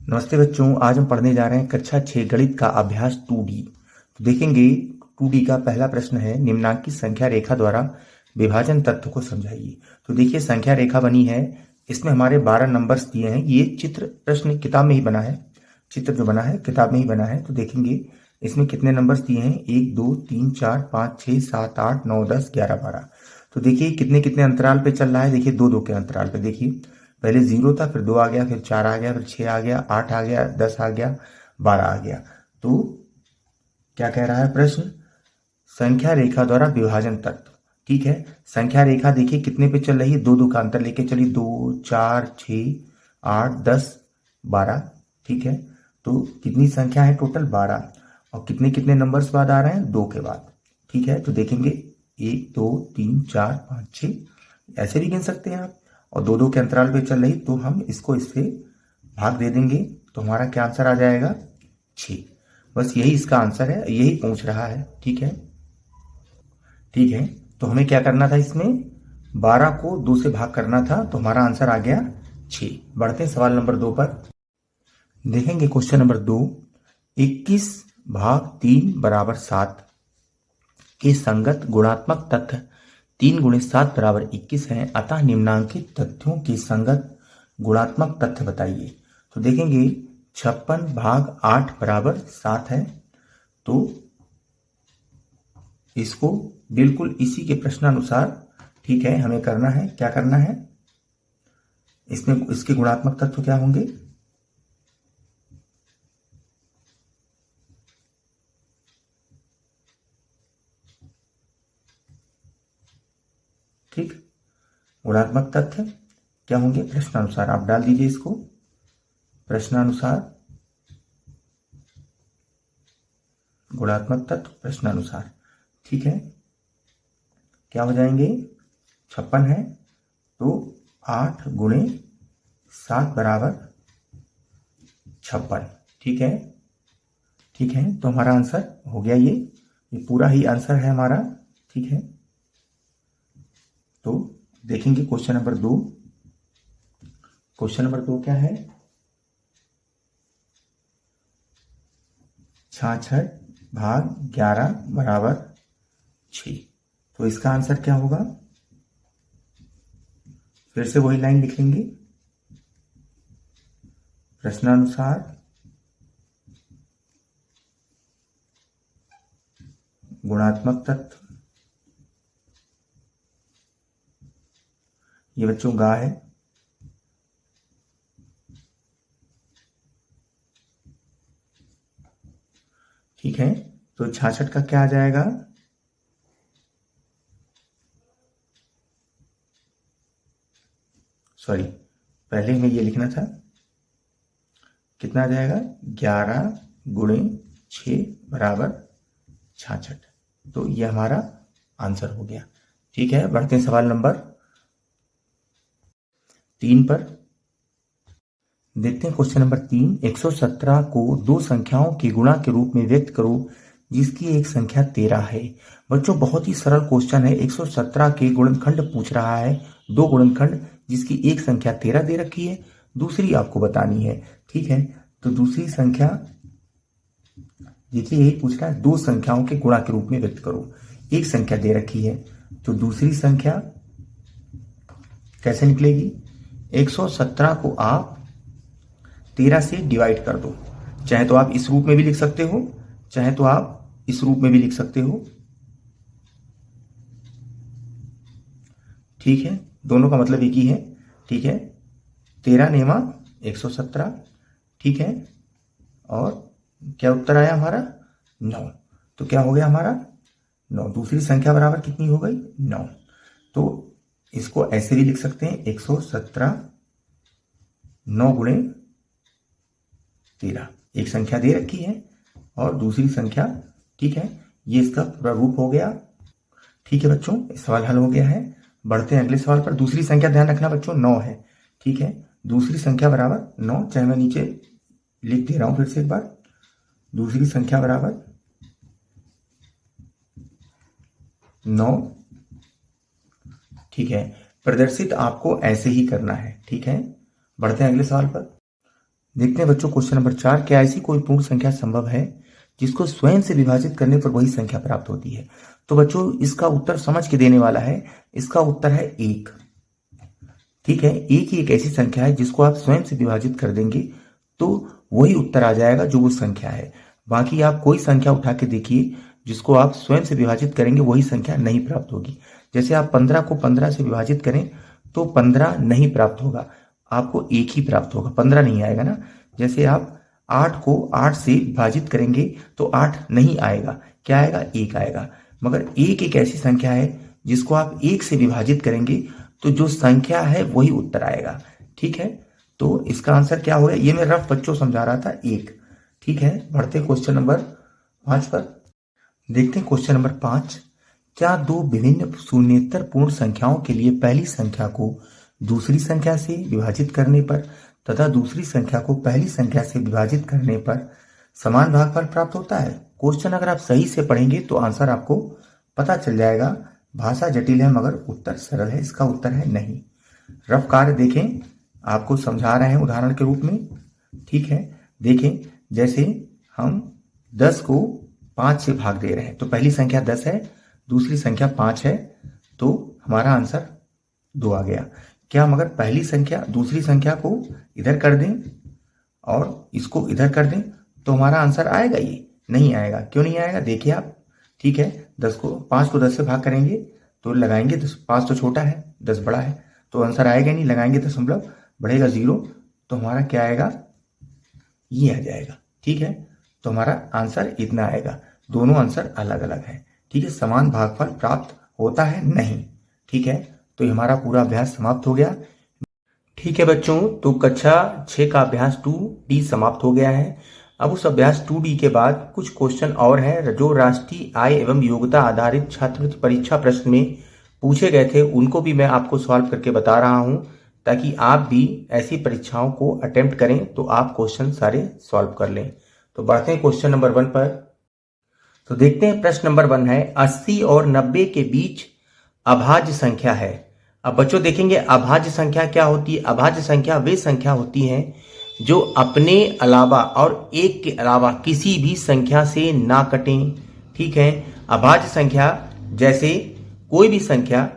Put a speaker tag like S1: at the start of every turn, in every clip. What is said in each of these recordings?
S1: नमस्ते बच्चों, आज हम पढ़ने जा रहे हैं कक्षा 6 गणित का अभ्यास 2D। तो देखेंगे 2D का पहला प्रश्न है, निम्नांकित संख्या रेखा द्वारा विभाजन तत्व को समझाइए। तो देखिए संख्या रेखा बनी है, इसमें हमारे 12 नंबर्स दिए हैं। ये चित्र प्रश्न किताब में ही बना है, चित्र जो बना है किताब में ही बना है। तो देखेंगे इसमें कितने नंबर्स दिए हैं, 1 2 3 4 5 6 7 8 9 10 11 12। तो देखिए कितने कितने अंतराल पे चल रहा है। देखिए दो दो के अंतराल पे, देखिए पहले 0 था, फिर 2 आ गया, फिर 4 आ गया, फिर 6 आ गया, 8 आ गया, 10 आ गया, 12 आ गया। तो क्या कह रहा है प्रश्न, संख्या रेखा द्वारा विभाजन तत्व। ठीक है, संख्या रेखा देखिए कितने पे चल रही है, दो दो का अंतर लेके चलिए, 2 4 6 8 10 12। ठीक है, तो कितनी संख्या है टोटल, 12। और कितने कितने नंबर्स बाद आ रहे हैं, 2 के बाद। ठीक है, तो देखेंगे 1 2 3 4 5 6, ऐसे भी गिन सकते हैं आप। और दो दो के अंतराल पे चल रही, तो हम इसको इससे भाग दे देंगे, तो हमारा क्या आंसर आ जाएगा, 6। बस यही इसका आंसर है, यही पूछ रहा है। ठीक है, ठीक है, तो हमें क्या करना था, इसमें 12 को 2 से भाग करना था, तो हमारा आंसर आ गया 6। बढ़ते हैं सवाल नंबर 2 पर। देखेंगे क्वेश्चन नंबर 2, 21 भाग 3 बराबर 7 के संगत गुणात्मक तथ्य 3 गुणे 7 बराबर 21 है, अतः निम्नांकित तथ्यों के संगत गुणात्मक तथ्य बताइए। तो देखेंगे 56 भाग 8 बराबर 7 है, तो इसको बिल्कुल इसी के प्रश्नानुसार, ठीक है, हमें करना है। क्या करना है, इसमें इसके गुणात्मक तत्व क्या होंगे, ठीक, गुणात्मक तथ्य क्या होंगे, प्रश्नानुसार आप डाल दीजिए इसको, प्रश्नानुसार गुणात्मक तत्व प्रश्नानुसार। ठीक है, क्या हो जाएंगे, 56 है तो 8 गुणे 7 बराबर 56। ठीक है, ठीक है, तो हमारा आंसर हो गया, ये पूरा ही आंसर है हमारा। ठीक है, तो देखेंगे क्वेश्चन नंबर 2। क्वेश्चन नंबर 2 क्या है, 66 भाग 11 बराबर 6। तो इसका आंसर क्या होगा, फिर से वही लाइन लिख लेंगे, प्रश्नानुसार गुणात्मक तत्व। ये बच्चों गा है, ठीक है, तो 66 का क्या आ जाएगा, सॉरी पहले में ये लिखना था, कितना आ जाएगा, 11 गुणे 6 बराबर 66। तो ये हमारा आंसर हो गया। ठीक है, बढ़ते हैं सवाल नंबर 3 पर। देखते हैं क्वेश्चन नंबर 3, 117 को दो संख्याओं के गुणा के रूप में व्यक्त करो जिसकी एक संख्या 13 है। बच्चों बहुत ही सरल क्वेश्चन है, 117 के गुणनखंड पूछ रहा है, दो गुणनखंड जिसकी एक संख्या 13 दे रखी है, दूसरी आपको बतानी है। ठीक है, तो दूसरी संख्या देखिए, यही पूछ रहा है, दो संख्याओं के गुणा के रूप में व्यक्त करो, एक संख्या दे रखी है, तो दूसरी संख्या कैसे निकलेगी, 117 को आप 13 से डिवाइड कर दो। चाहे तो आप इस रूप में भी लिख सकते हो, चाहे तो आप इस रूप में भी लिख सकते हो। ठीक है, दोनों का मतलब एक ही है। ठीक है, 13 नेमा 117। ठीक है, और क्या उत्तर आया हमारा, 9। तो क्या हो गया हमारा, 9। दूसरी संख्या बराबर कितनी हो गई, 9। तो इसको ऐसे भी लिख सकते हैं, 117 9 गुणे 13, एक संख्या दे रखी है और दूसरी संख्या। ठीक है, ये इसका पूरा रूप हो गया। ठीक है बच्चों, सवाल हल हो गया है। बढ़ते हैं अगले सवाल पर। दूसरी संख्या ध्यान रखना बच्चों 9 है। ठीक है, दूसरी संख्या बराबर 9, चाहे मैं नीचे लिख दे रहा हूं फिर से एक बार, दूसरी संख्या बराबर 9। ठीक है, प्रदर्शित आपको ऐसे ही करना है। ठीक है, बढ़ते हैं अगले सवाल पर। देखते हैं बच्चों क्वेश्चन नंबर 4, क्या ऐसी कोई पूर्ण संख्या संभव है जिसको स्वयं से विभाजित करने पर वही संख्या प्राप्त होती है? तो बच्चों इसका उत्तर समझ के देने वाला है। इसका उत्तर है 1। ठीक है, 1 ही एक ऐसी संख्या है जिसको आप स्वयं से विभाजित कर देंगे तो वही उत्तर आ जाएगा जो वो संख्या है। बाकी आप कोई संख्या उठा के देखिए जिसको आप स्वयं से विभाजित करेंगे वही संख्या नहीं प्राप्त होगी। जैसे आप 15 को 15 से विभाजित करें तो 15 नहीं प्राप्त होगा, आपको 1 ही प्राप्त होगा, 15 नहीं आएगा ना। जैसे आप 8 को 8 से विभाजित करेंगे तो 8 नहीं आएगा, क्या आएगा? 1 आएगा। मगर 1 एक ऐसी संख्या है जिसको आप 1 से विभाजित करेंगे तो जो संख्या है वही उत्तर आएगा। ठीक है, तो इसका आंसर क्या होगा? ये मैं रफ बच्चों समझा रहा था 1। ठीक है, बढ़ते क्वेश्चन नंबर 5 पर। देखते हैं क्वेश्चन नंबर 5, क्या दो विभिन्न शून्येतर पूर्ण संख्याओं के लिए पहली संख्या को दूसरी संख्या से विभाजित करने पर तथा दूसरी संख्या को पहली संख्या से विभाजित करने पर समान भागफल प्राप्त होता है? क्वेश्चन अगर आप सही से पढ़ेंगे तो आंसर आपको पता चल जाएगा। भाषा जटिल है मगर उत्तर सरल है, इसका उत्तर है नहीं। रफ कार्य देखें, आपको समझा रहे हैं उदाहरण के रूप में। ठीक है, देखें जैसे हम 10 को 5 से भाग दे रहे हैं तो पहली संख्या 10 है, दूसरी संख्या 5 है, तो हमारा आंसर 2 आ गया। क्या मगर पहली संख्या दूसरी संख्या को इधर कर दें और इसको इधर कर दें तो हमारा आंसर आएगा? ये नहीं आएगा। क्यों नहीं आएगा? देखिए आप। ठीक है, 5 को 10 से भाग करेंगे तो लगाएंगे 10, 5 तो छोटा है, 10 बड़ा है, तो आंसर आएगा नहीं। लगाएंगे दशमलव, बढ़ेगा 0, तो हमारा क्या आएगा? ये आ जाएगा। ठीक है, तो हमारा आंसर इतना आएगा। दोनों आंसर अलग अलग है। ठीक है, समान भागफल प्राप्त होता है नहीं। ठीक है, तो ये हमारा पूरा अभ्यास समाप्त हो गया। ठीक है बच्चों, तो कक्षा 6 का अभ्यास 2D समाप्त हो गया है। अब उस अभ्यास 2D के बाद कुछ क्वेश्चन और हैं जो राष्ट्रीय आय एवं योग्यता आधारित छात्रवृत्ति परीक्षा प्रश्न में पूछे गए थे, उनको भी मैं आपको सॉल्व करके बता रहा हूं ताकि आप भी ऐसी परीक्षाओं को अटेम्प्ट करें तो आप क्वेश्चन सारे सॉल्व कर लें। तो बढ़ते हैं क्वेश्चन नंबर 1 पर। तो देखते हैं प्रश्न नंबर 1 है 80 और 90 के बीच अभाज्य संख्या है। अब बच्चों देखेंगे अभाज्य संख्या क्या होती है। अभाज्य संख्या वे संख्या होती है जो अपने अलावा और एक के अलावा किसी भी संख्या से ना कटें। ठीक है, अभाज्य संख्या जैसे कोई भी संख्या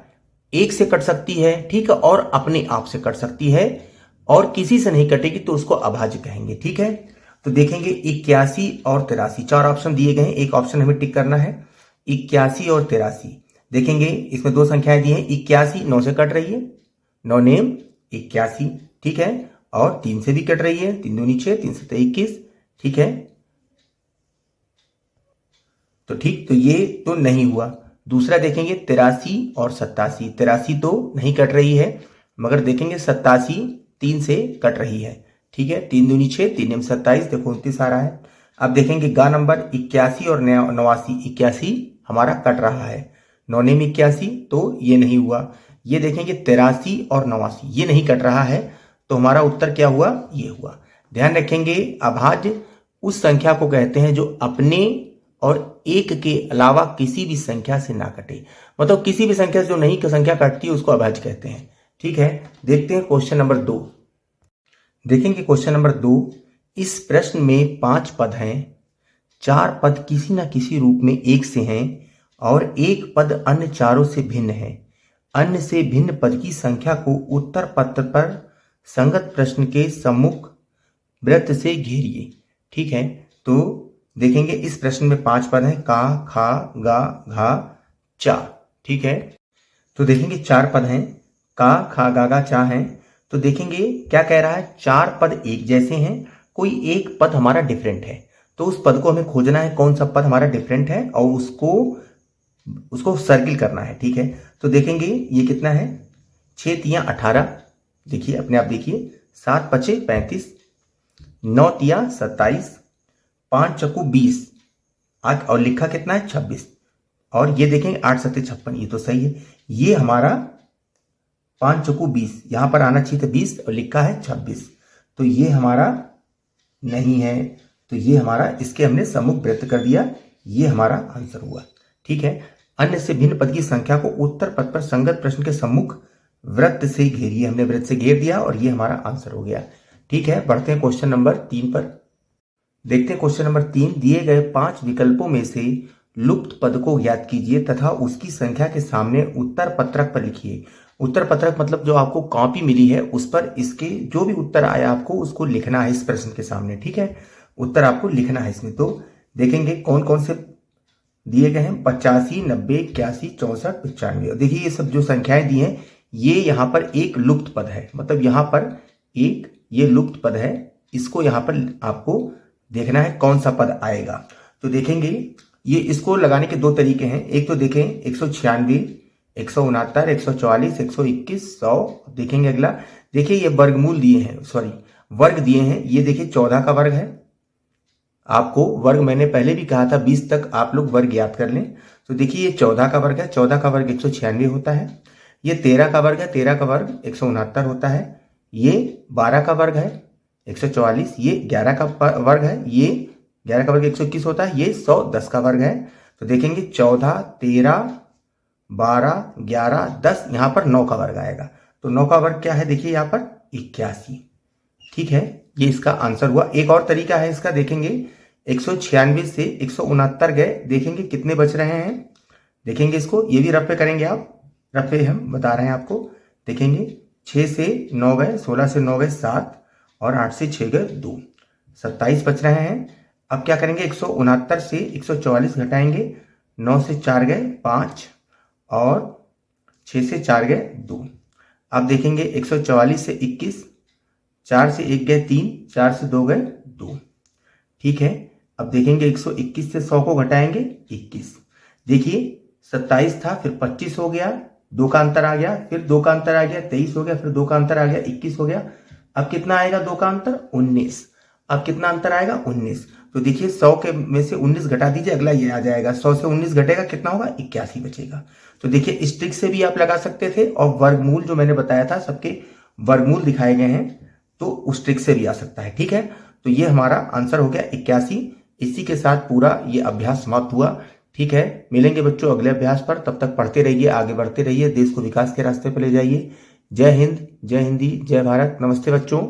S1: 1 से कट सकती है, ठीक है, और अपने आप से कट सकती है और किसी से नहीं कटेगी तो उसको अभाज्य कहेंगे। ठीक है, तो देखेंगे 81 और 83, 4 ऑप्शन दिए गए हैं, एक ऑप्शन हमें टिक करना है। 81 और 83 देखेंगे, इसमें 2 संख्याएं दी हैं। 81 9 से कट रही है, 9 नेम 81। ठीक है, और 3 से भी कट रही है, 3 दूनी 6, 3 से 21। ठीक है, तो ठीक, तो ये तो नहीं हुआ। दूसरा देखेंगे 83 और 87, 83 तो नहीं कट रही है मगर देखेंगे 87 3 से कट रही है। ठीक है, 3 दूनी 6, 3 नेम 27, देखो 29 आ रहा है। अब देखेंगे गा नंबर 81 और 89, 81 हमारा कट रहा है, 9 नेम 81, तो ये नहीं हुआ। ये देखेंगे 83 और 89, ये नहीं कट रहा है, तो हमारा उत्तर क्या हुआ? ये हुआ। ध्यान रखेंगे अभाज्य उस संख्या को कहते हैं जो अपने और एक के अलावा किसी भी संख्या से ना कटे, मतलब किसी भी संख्या से जो नहीं की संख्या कटती है उसको अभाज्य कहते हैं। ठीक है, देखते हैं क्वेश्चन नंबर 2। देखेंगे क्वेश्चन नंबर 2, इस प्रश्न में 5 पद हैं, 4 पद किसी न किसी रूप में 1 से हैं और 1 पद अन्य चारों से भिन्न है। अन्य से भिन्न पद की संख्या को उत्तर पत्र पर संगत प्रश्न के सम्मुख वृत्त से घेरिए। ठीक है, तो देखेंगे इस प्रश्न में 5 पद हैं, का, खा, गा, घा, चा। ठीक है, तो देखेंगे 4 पद हैं, का, खा, गा, गा, चा हैं। तो देखेंगे क्या कह रहा है, 4 पद एक जैसे हैं, कोई एक पद हमारा डिफरेंट है, तो उस पद को हमें खोजना है कौन सा पद हमारा डिफरेंट है और उसको सर्किल करना है। ठीक है, तो देखेंगे ये कितना है, 6 तिया 18, देखिए अपने आप देखिए, 7 पचे 35, 9 तिया 27, 5 चक्कू 20 और लिखा कितना है 26, और ये देखेंगे 8 सत्ते 56, ये तो सही है। ये हमारा 5 चक्कू 20, यहां पर आना चाहिए था 20 और लिखा है 26, तो ये हमारा नहीं है, तो ये हमारा इसके हमने सम्मुख वृत्त कर दिया, ये हमारा आंसर हुआ। ठीक है, अन्य से भिन्न पद की संख्या को उत्तर पद पर संगत प्रश्न के सम्मुख वृत्त से घेरिए, हमने वृत्त से घेर दिया और ये हमारा आंसर हो गया। ठीक है, बढ़ते हैं क्वेश्चन नंबर 3 पर। देखते हैं क्वेश्चन नंबर 3। दिए गए 5 विकल्पों में से लुप्त पद को ज्ञात कीजिए तथा उसकी संख्या के सामने उत्तर पत्रक पर लिखिए। उत्तर पत्रक मतलब जो आपको कॉपी मिली है उस पर इसके जो भी उत्तर आया आपको उसको लिखना है इस प्रश्न के सामने। ठीक है, उत्तर आपको लिखना है इसमें। तो देखेंगे कौन कौन से दिए गए हैं। 85, 90, 81, 64, 95। देखिए ये सब जो संख्याएं दी हैं ये यहाँ पर एक लुप्त पद है, मतलब यहाँ पर एक ये लुप्त पद है। इसको यहाँ पर आपको देखना है कौन सा पद आएगा। तो देखेंगे ये इसको लगाने के दो तरीके हैं। एक तो देखें 196, 169, 144, 121, 100। देखेंगे अगला, देखिए ये वर्गमूल दिए हैं, सॉरी वर्ग दिए हैं। ये देखिए 14 का वर्ग है। आपको वर्ग मैंने पहले भी कहा था 20 तक आप लोग वर्ग याद कर लें। तो देखिए ये 14 का वर्ग है, 14 का वर्ग 196 होता है। ये 13 का वर्ग है, 13 का वर्ग 169 होता है। ये 12 का वर्ग है 144, ये 11 का वर्ग है, ये 11 का वर्ग 121 होता है, ये 110 का वर्ग है। तो देखेंगे 14, 13, 12, 11, 10, यहाँ पर 9 का वर्ग आएगा। तो 9 का वर्ग क्या है, देखिए यहाँ पर 81। ठीक है, ये इसका आंसर हुआ। एक और तरीका है इसका, देखेंगे 196 से 169 गए, देखेंगे कितने बच रहे हैं। देखेंगे इसको, ये भी रफ पे करेंगे आप, रफ पे हम बता रहे हैं आपको। देखेंगे 6 से 9 गए, 16 से 9 गए 7, और 8 से 6 गए 2, 27 बच रहे हैं। अब क्या करेंगे, 169 से 144 घटाएंगे, 9 से 4 गए 5, और 6 से 4 गए 2। अब देखेंगे 144 से 21, 4 से 1 गए 3, 4 से 2 गए 2। ठीक है, अब देखेंगे 121 से 100 को घटाएंगे 21। देखिए 27 था, फिर 25 हो गया, 2 का अंतर आ गया, फिर 2 का अंतर आ गया, 23 हो गया, फिर 2 का अंतर आ गया, 21 हो गया। अब कितना आएगा 2 का अंतर, 19। अब कितना अंतर आएगा, 19। तो देखिए 100 के में से 19 घटा दीजिए, अगला ये आ जाएगा। 100 से 19 घटेगा, कितना होगा, 81 बचेगा। तो देखिए इस ट्रिक से भी आप लगा सकते थे, और वर्गमूल जो मैंने बताया था सबके वर्गमूल दिखाए गए हैं, तो उस ट्रिक से भी आ सकता है। ठीक है, तो ये हमारा आंसर हो गया 81। इसी के साथ पूरा ये अभ्यास समाप्त हुआ। ठीक है, मिलेंगे बच्चों अगले अभ्यास पर। तब तक पढ़ते रहिए, आगे बढ़ते रहिए, देश को विकास के रास्ते पर ले जाइए। जय हिंद, जय हिंदी, जय भारत। नमस्ते बच्चों।